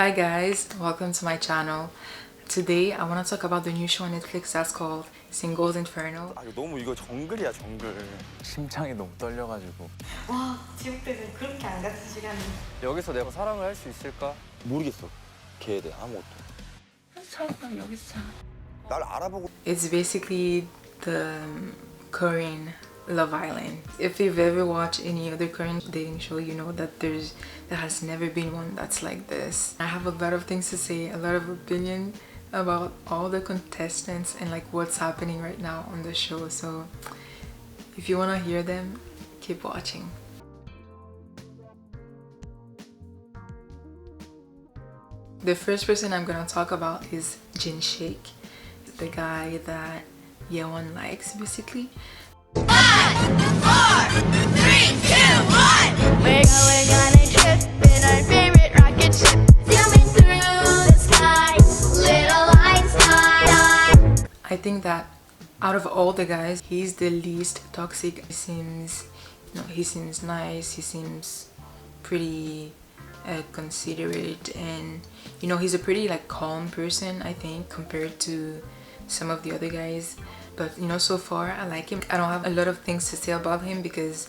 Hi guys, welcome to my channel. Today I want to talk about the new show on Netflix that's called Singles Inferno. 아, 너무 이거 정글이야, 정글. 심장이 너무 떨려가지고. 와, 지옥대는 그렇게 안 같은 시간이. 여기서 내가 사랑을 할 수 있을까? 모르겠어. 걔에 대해 아무것도. 날 알아보고. It's basically the Korean Love Island. If you've ever watched any other Korean dating show, you know that there has never been one that's like this. I have a lot of things to say, a lot of opinion about all the contestants and like what's happening right now on the show. So if you want to hear them, keep watching. The first person I'm gonna talk about is Jin Shik, the guy that Yeon likes basically. 5, 4, 3, 2, 1. We're going on a trip in our favorite rocket ship, zooming through the sky, little Einstein. I think that out of all the guys, he's the least toxic. He seems nice. He seems pretty considerate, and he's a pretty like calm person, I think, compared to some of the other guys. But so far I like him. I don't have a lot of things to say about him because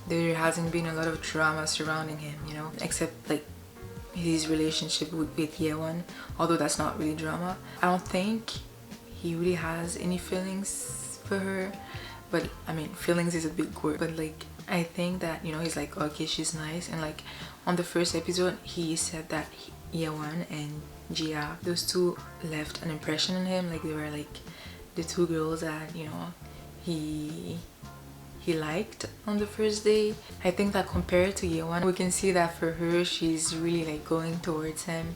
there hasn't been a lot of drama surrounding him, except like his relationship with Yeon, although that's not really drama. I don't think he really has any feelings for her, but I mean, feelings is a big word, but like I think that he's like, okay, she's nice. And like on the first episode he said that Yeon and Jia, those two left an impression on him, like they were like the two girls that he liked on the first day. I think that compared to Yeon, we can see that for her she's really like going towards him,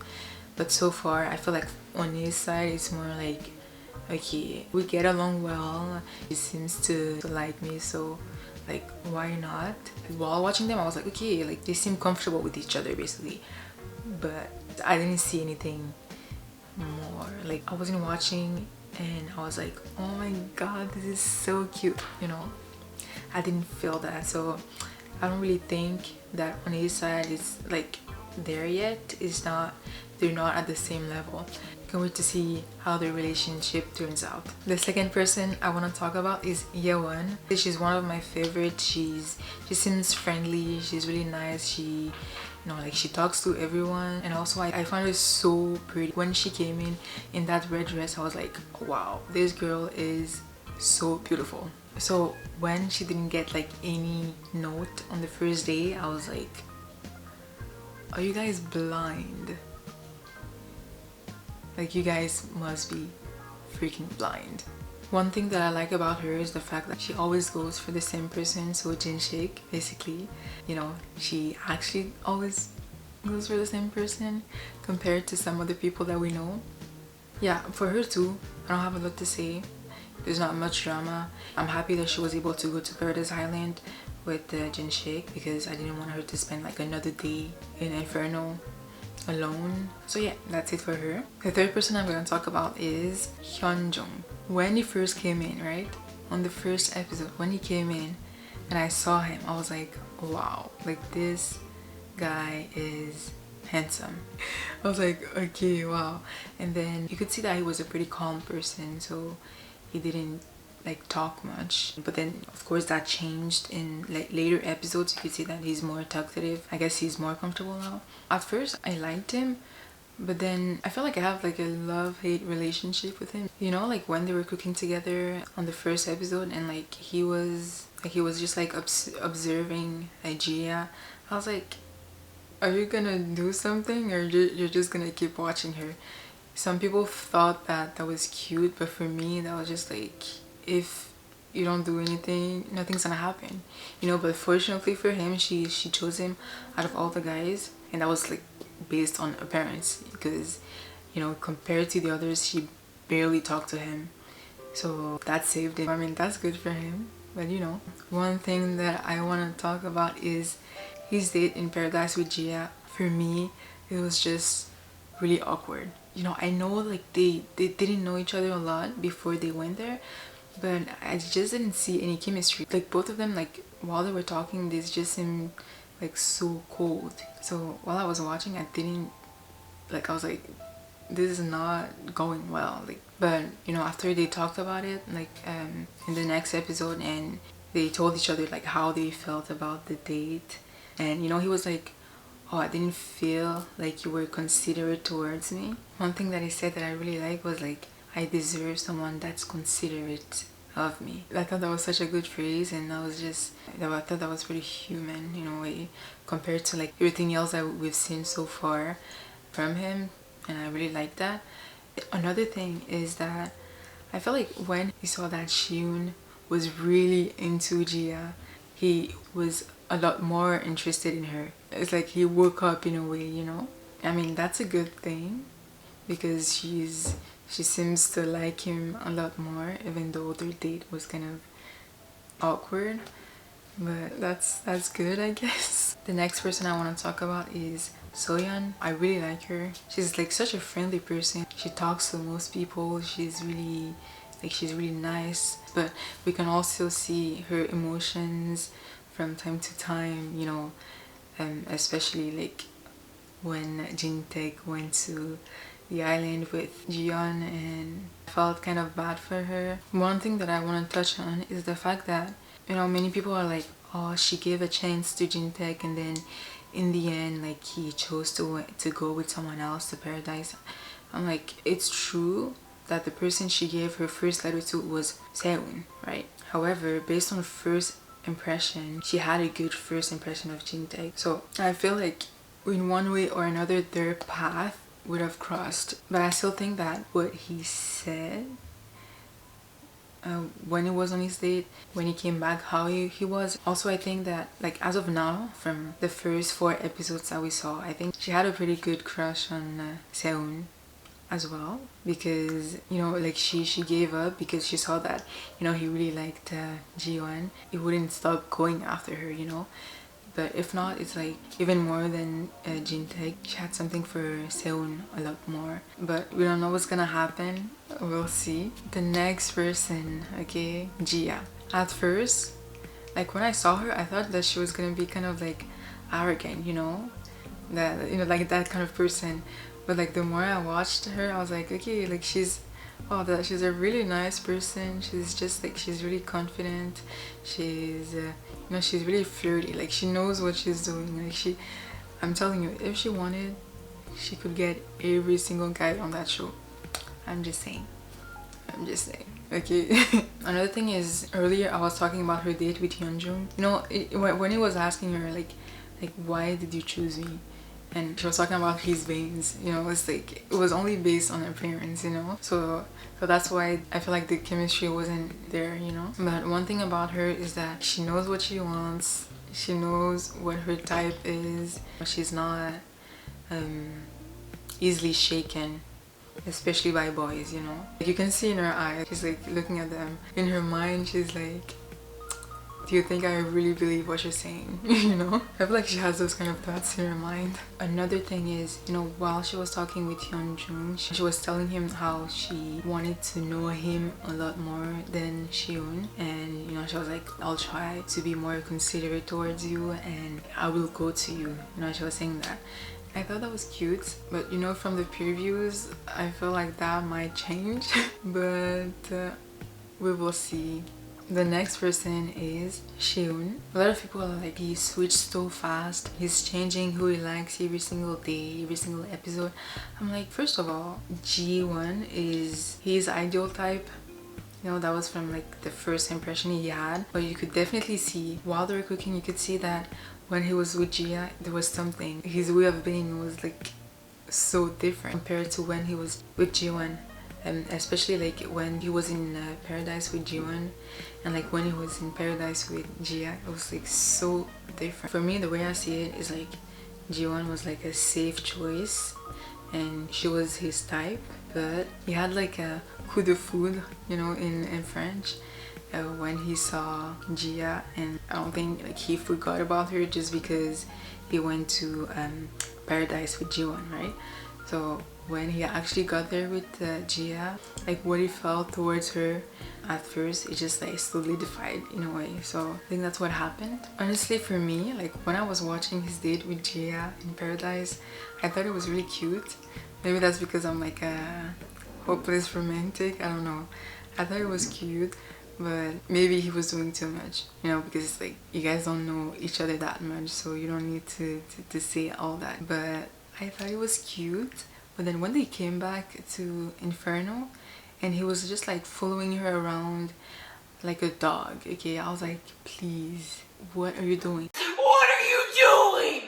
but so far I feel like on his side it's more like, okay, we get along well, he seems to like me, so like why not? While watching them I was like, okay, like they seem comfortable with each other basically, but I didn't see anything more. Like I wasn't watching and I was like, oh my god, this is so cute, I didn't feel that. So I don't really think that on his side it's like there yet. They're not at the same level. Can't wait to see how their relationship turns out. The second person I want to talk about is Yeon. She's one of my favorites. She seems friendly, she's really nice, she she talks to everyone, and also I find her so pretty. When she came in that red dress, I was like, wow, this girl is so beautiful. So when she didn't get like any note on the first day, I was like, are you guys blind? Like, you guys must be freaking blind. One thing that I like about her is the fact that she always goes for the same person. So Jin Shik, basically, she actually always goes for the same person compared to some other people that we know. Yeah, for her too, I don't have a lot to say. There's not much drama. I'm happy that she was able to go to Paradise Island with Jin Shik because I didn't want her to spend like another day in Inferno alone. So yeah, that's it for her. The third person I'm going to talk about is Hyunjung. When he first came in, right, on the first episode, when he came in and I saw him, I was like, wow, like this guy is handsome. I was like, okay, wow. And then you could see that he was a pretty calm person, so he didn't like talk much. But then of course that changed in like later episodes. You could see that he's more talkative. I guess he's more comfortable now. At first I liked him, but then I feel like I have like a love-hate relationship with him. Like when they were cooking together on the first episode, and like he was just like observing Gia. I was like, are you gonna do something, or you're just gonna keep watching her? Some people thought that was cute, but for me that was just like, if you don't do anything, nothing's gonna happen, but fortunately for him, she chose him out of all the guys, and that was like based on appearance, because compared to the others, she barely talked to him, so that saved him. I mean, that's good for him. But one thing that I want to talk about is his date in Paradise with Gia. For me, it was just really awkward. I know like they didn't know each other a lot before they went there, but I just didn't see any chemistry. Like both of them, like while they were talking, they just seemed like so cold. So while I was watching, I didn't like I was like, this is not going well. Like, but you know, after they talked about it, like in the next episode, and they told each other like how they felt about the date, and you know, he was like, oh, I didn't feel like you were considerate towards me. One thing that he said that I really like was like, I deserve someone that's considerate of me. I thought that was such a good phrase, and I thought that was pretty human in a way compared to like everything else that we've seen so far from him, and I really like that. Another thing is that I felt like when he saw that Shion was really into Gia, he was a lot more interested in her. It's like he woke up in a way, you know. I mean, that's a good thing because she seems to like him a lot more, even though their date was kind of awkward. But that's good, I guess. The next person I want to talk about is Soyeon. I really like her. She's like such a friendly person. She talks to most people. She's really nice. But we can also see her emotions from time to time, you know, especially like when Jin-taek went to the island with Jiyeon, and I felt kind of bad for her. One thing that I want to touch on is the fact that, you know, many people are like, oh, she gave a chance to Jin-taek and then in the end like he chose to go with someone else to paradise. I'm like, it's true that the person she gave her first letter to was Seun, right? However, based on first impression, she had a good first impression of Jin-taek. So I feel like in one way or another their path would have crossed. But I still think that what he said when he was on his date, when he came back, how he was. Also, I think that like as of now, from the first 4 episodes that we saw, I think she had a pretty good crush on Seun as well, because you know, like she gave up because she saw that, you know, he really liked Jiyeon. He wouldn't stop going after her, you know. But if not, it's like even more than Jin-taek. She had something for Seun a lot more. But we don't know what's gonna happen. We'll see. The next person, okay, Gia. At first, like when I saw her, I thought that she was gonna be kind of like arrogant, you know, that, you know, like that kind of person. But like the more I watched her, I was like, okay, like she's a really nice person. She's just like, she's really confident. She's you know, she's really flirty. Like she knows what she's doing. Like I'm telling you, if she wanted, she could get every single guy on that show. I'm just saying. Okay. Another thing is, earlier I was talking about her date with Hyunjung. You know, when he was asking her like why did you choose me? And she was talking about his veins, you know, it's like, it was only based on appearance, you know. So that's why I feel like the chemistry wasn't there, you know. But one thing about her is that she knows what she wants. She knows what her type is. She's not easily shaken, especially by boys, you know. You can see in her eyes, she's like looking at them. In her mind, she's like, do you think I really believe what you're saying? You know? I feel like she has those kind of thoughts in her mind. Another thing is, you know, while she was talking with Hyunjung, she was telling him how she wanted to know him a lot more than Shion. And, you know, she was like, I'll try to be more considerate towards you and I will go to you. You know, she was saying that. I thought that was cute, but you know, from the previews, I feel like that might change. But we will see. The next person is Shion. A lot of people are like, he switched so fast. He's changing who he likes every single day, every single episode. I'm like, first of all, G1 is his ideal type. You know, that was from like the first impression he had. But you could definitely see, while they were cooking, you could see that when he was with Gia, there was something. His way of being was like so different compared to when he was with G1. Especially like when he was in paradise with Jiwon, and like when he was in paradise with Gia, it was like so different. For me, the way I see it is like Jiwon was like a safe choice and she was his type, but he had like a coup de foudre, you know, in French, when he saw Gia, and I don't think like he forgot about her just because he went to paradise with Jiwon, right? So when he actually got there with Gia, like what he felt towards her at first, it just like solidified in a way. So I think that's what happened. Honestly, for me, like when I was watching his date with Gia in Paradise, I thought it was really cute. Maybe that's because I'm like a hopeless romantic, I don't know. I thought it was cute, but maybe he was doing too much, you know, because it's like you guys don't know each other that much, so you don't need to say all that. But I thought it was cute. But then when they came back to Inferno and he was just like following her around like a dog, okay, I was like, please, what are you doing? What are you doing?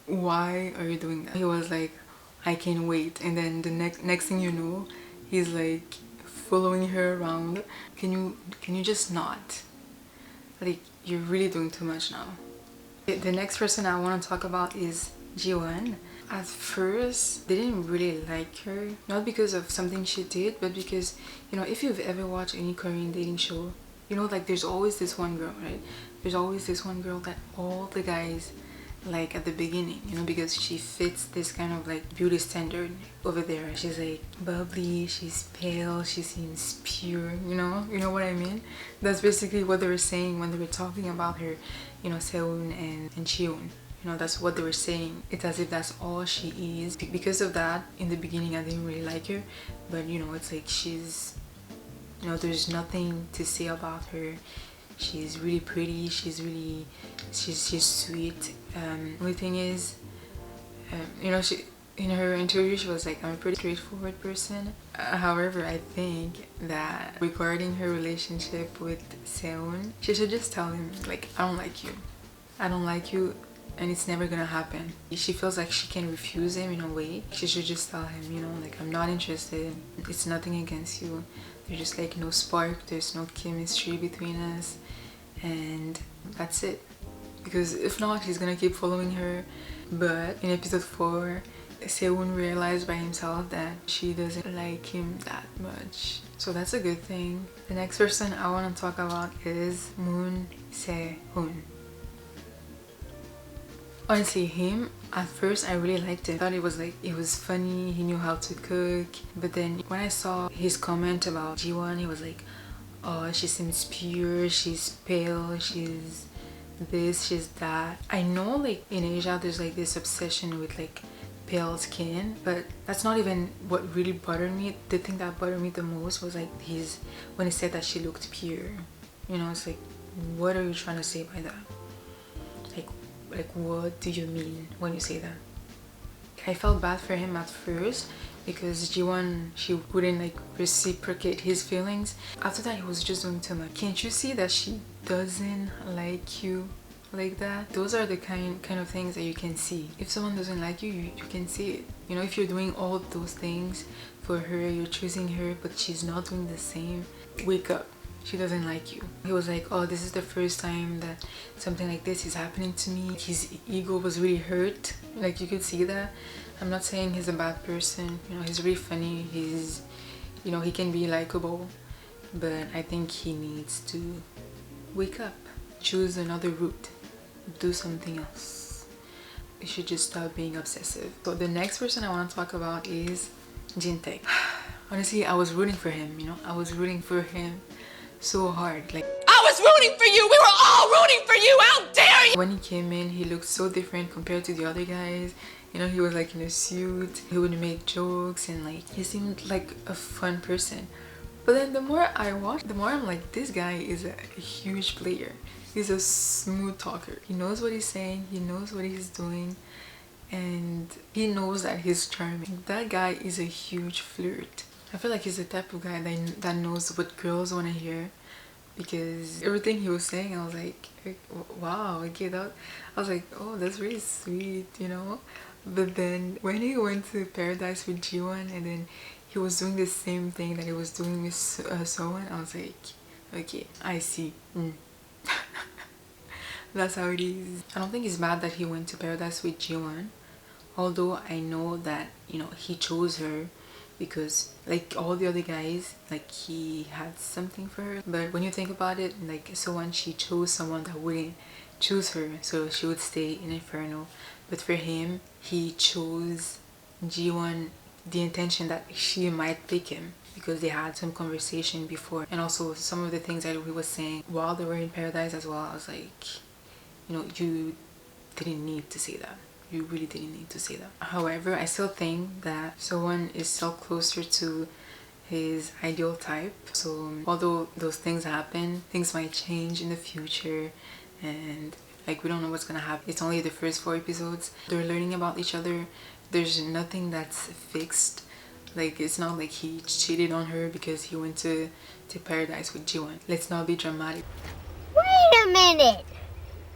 Why are you doing that? He was like, I can't wait. And then the next thing you know, he's like following her around. Can you just not? Like, you're really doing too much now. The next person I want to talk about is Jiwon. At first, they didn't really like her, not because of something she did, but because, you know, if you've ever watched any Korean dating show, you know, like there's always this one girl, right? There's always this one girl that all the guys like at the beginning, you know, because she fits this kind of like beauty standard over there. She's like bubbly, she's pale, she seems pure, you know what I mean? That's basically what they were saying when they were talking about her, you know, Seun and Chiun. You know, that's what they were saying. It's as if that's all she is. Because of that, in the beginning I didn't really like her, but you know, it's like she's, you know, there's nothing to say about her. She's really pretty, she's sweet. Only thing is, you know, she, in her interview she was like, I'm a pretty straightforward person. However, I think that regarding her relationship with Seun, she should just tell him, like, I don't like you and it's never gonna happen. She feels like she can refuse him in a way. She should just tell him, you know, like, I'm not interested, it's nothing against you, there's just like no spark, there's no chemistry between us, and that's it. Because if not, he's gonna keep following her. But in episode 4, Seun realized by himself that she doesn't like him that much, so that's a good thing. The next person I want to talk about is Moon Se-hoon. Honestly, him, at first I really liked it. I thought it was funny, he knew how to cook. But then when I saw his comment about Jiwon, he was like, oh, she seems pure, she's pale, she's this, she's that. I know like in Asia there's like this obsession with like pale skin, but that's not even what really bothered me. The thing that bothered me the most was like when he said that she looked pure. You know, it's like, what are you trying to say by that? Like what do you mean when you say that? I felt bad for him at first because Jiwon, she wouldn't like reciprocate his feelings. After that, he was just doing too much. Can't you see that she doesn't like you like that? Those are the kind of things that you can see. If someone doesn't like you, you can see it. You know, if you're doing all those things for her, you're choosing her, but she's not doing the same, wake up. She doesn't like you. He was like, oh, this is the first time that something like this is happening to me. His ego was really hurt. Like, you could see that. I'm not saying he's a bad person. You know, he's really funny. He's, you know, he can be likable. But I think he needs to wake up. Choose another route. Do something else. You should just stop being obsessive. So the next person I want to talk about is Jin-taek. Honestly, I was rooting for him, you know. I was rooting for him so hard. Like, I was rooting for you. We were all rooting for you. How dare you? when he came in, he looked so different compared to the other guys. You know, he was like in a suit, he would make jokes, and like he seemed like a fun person. But then the more I watch, the more I'm like, this guy is a huge player. He's a smooth talker. He knows what he's saying, he knows what he's doing, and he knows that he's charming. That guy is a huge flirt. I feel like he's the type of guy that knows what girls want to hear, because everything he was saying, I was like, wow, okay, that, I was like, oh, that's really sweet, you know. But then when he went to Paradise with Jiwon, and then he was doing the same thing that he was doing with Sohwan, I was like, okay, I see. That's how it is. I don't think it's bad that he went to Paradise with Jiwon, although I know that, you know, he chose her because like all the other guys, like he had something for her. But when you think about it, like Sohwan, she chose someone that wouldn't choose her so she would stay in Inferno. But for him, he chose G1, the intention that she might pick him because they had some conversation before. And also some of the things that he was saying while they were in paradise as well, I was like, you know, you didn't need to say that. You really didn't need to say that. However, I still think that someone is still closer to his ideal type. So although those things happen, things might change in the future, and like we don't know what's gonna happen. It's only the first 4 episodes. They're learning about each other. There's nothing that's fixed. Like, it's not like he cheated on her because he went to paradise with G1. Let's not be dramatic. Wait a minute!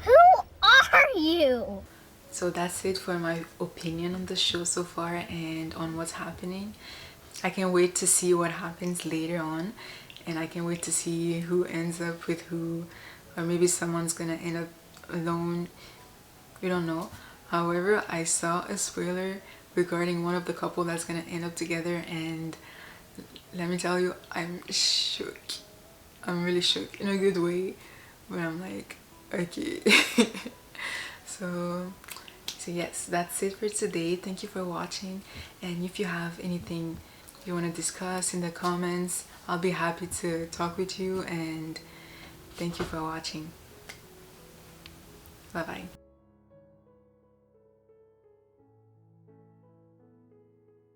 Who are you? So that's it for my opinion on the show so far and on what's happening. I can't wait to see what happens later on, and I can't wait to see who ends up with who, or maybe someone's gonna end up alone. We don't know. However, I saw a spoiler regarding one of the couple that's gonna end up together, and let me tell you, I'm shook. I'm really shook in a good way, but I'm like, okay. So yes, that's it for today. Thank you for watching, and if you have anything you want to discuss in the comments, I'll be happy to talk with you, and thank you for watching. Bye bye.